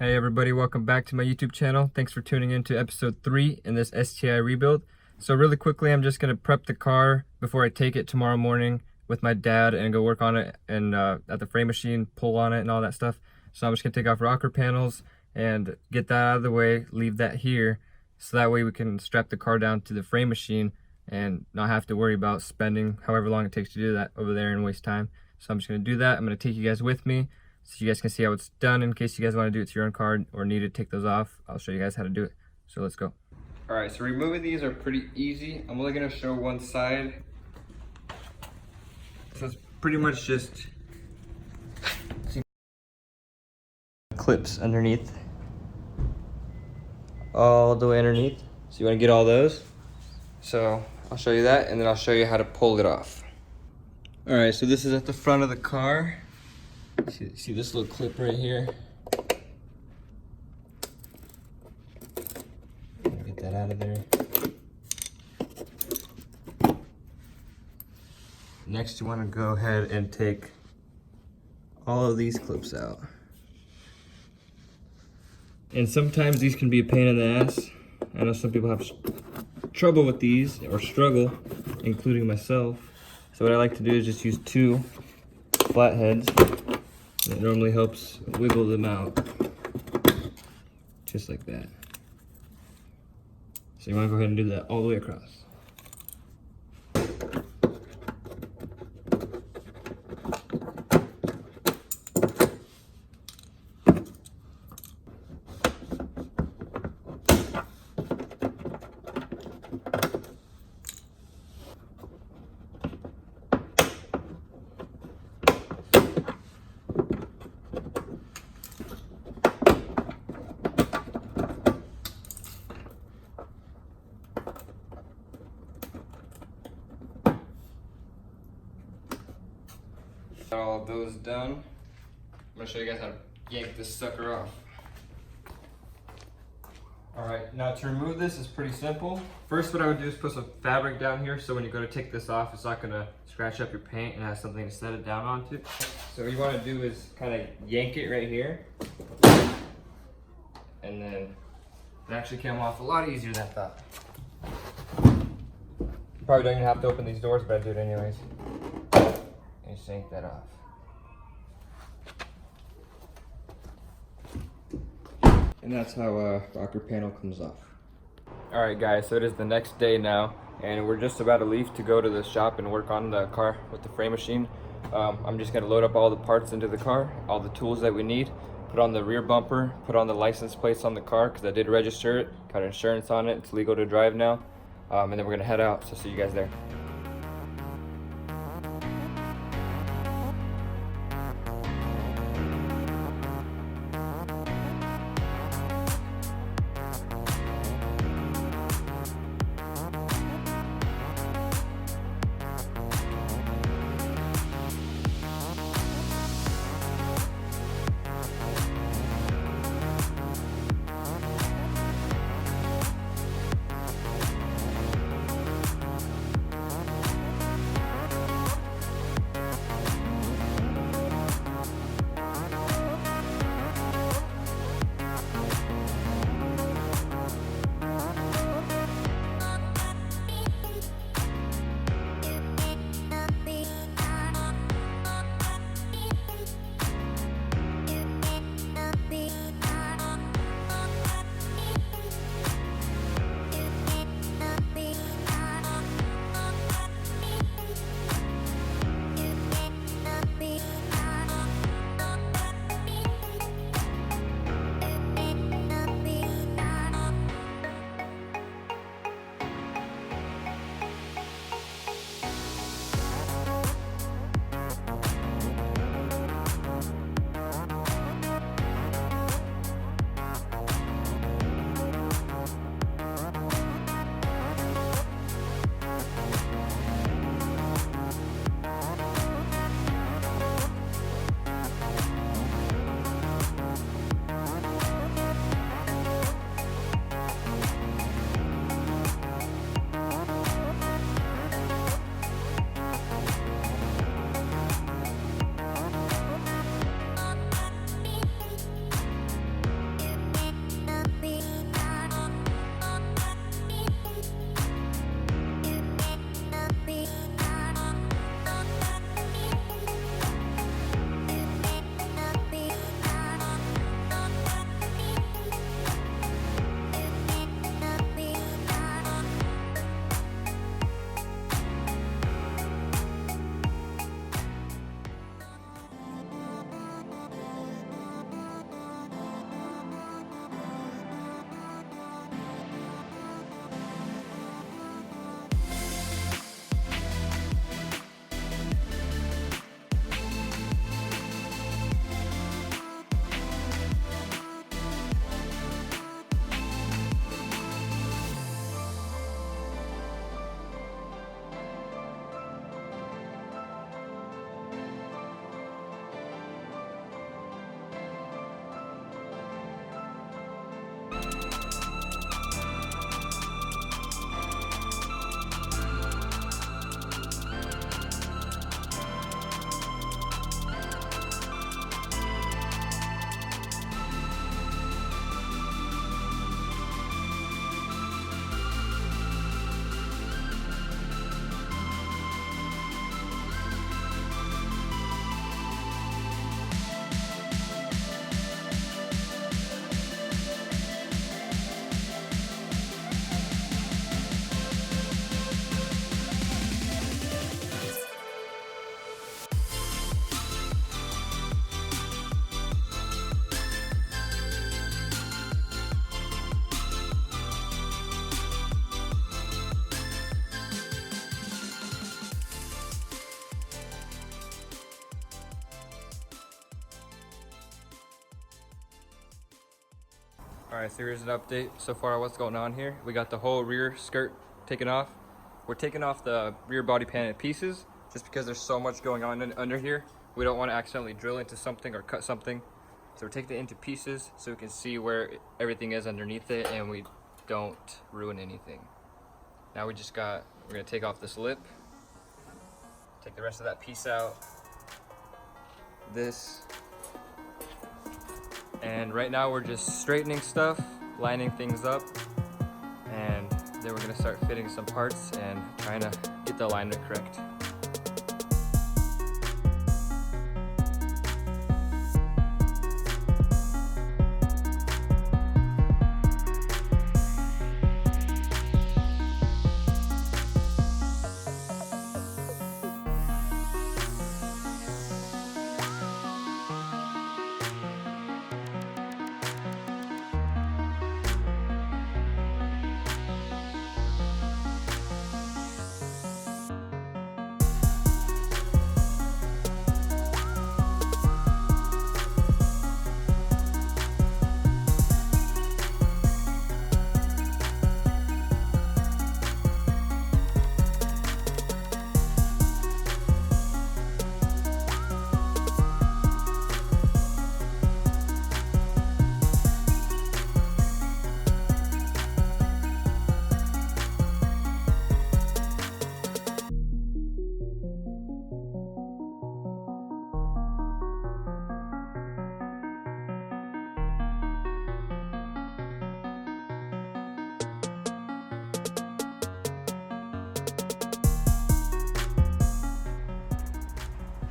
Hey everybody, welcome back to my YouTube channel. Thanks for tuning in to episode 3 in this STI rebuild. So really quickly, I'm just going to prep the car before I take it tomorrow morning with my dad and go work on it and at the frame machine, pull on it and all that stuff. So I'm just going to take off rocker panels and get that out of the way, leave that here, so that way we can strap the car down to the frame machine and not have to worry about spending however long it takes to do that over there and waste time. So I'm just going to do that. I'm going to take you guys with me so you guys can see how it's done in case you guys want to do it to your own car or need to take those off. I'll show you guys how to do it. So let's go. All right, so removing these are pretty easy. I'm only gonna show one side. So it's pretty much just clips underneath, all the way underneath. So you wanna get all those. So I'll show you that and then I'll show you how to pull it off. All right, so this is at the front of the car. See this little clip right here? Get that out of there. Next, you want to go ahead and take all of these clips out. And sometimes these can be a pain in the ass. I know some people have trouble with these or struggle, including myself. So what I like to do is just use 2 flatheads. It normally helps wiggle them out, just like that. So you want to go ahead and do that all the way across. All those done, I'm gonna show you guys how to yank this sucker off. Alright, now to remove this is pretty simple. First, what I would do is put some fabric down here so when you go to take this off, it's not gonna scratch up your paint and have something to set it down onto. So what you wanna do is kind of yank it right here. And then it actually came off a lot easier than I thought. You probably don't even have to open these doors, but I do it anyways. And just yank that off. And that's how a rocker panel comes off. All right guys, so it is the next day now and we're just about to leave to go to the shop and work on the car with the frame machine. I'm just gonna load up all the parts into the car, all the tools that we need, put on the rear bumper, put on the license plates on the car because I did register it, got insurance on it, it's legal to drive now. And then we're gonna head out, so see you guys there. Alright, so here's an update so far on what's going on here. We got the whole rear skirt taken off. We're taking off the rear body pan in pieces just because there's so much going on under here. We don't want to accidentally drill into something or cut something. So we're taking it into pieces so we can see where everything is underneath it and we don't ruin anything. Now we're gonna take off this lip, take the rest of that piece out, this, and right now we're just straightening stuff, lining things up, and then we're gonna start fitting some parts and trying to get the alignment correct.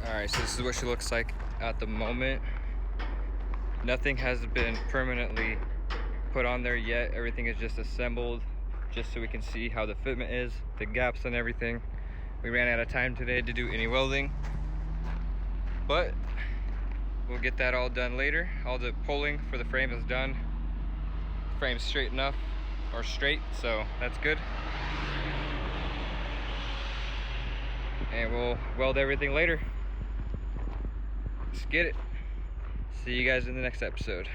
Alright, so this is what she looks like at the moment. Nothing has been permanently put on there yet. Everything is just assembled just so we can see how the fitment is, the gaps and everything. We ran out of time today to do any welding, but we'll get that all done later. All the pulling for the frame is done. Frame's straight enough, or straight, so that's good. And we'll weld everything later. Let's get it. See you guys in the next episode.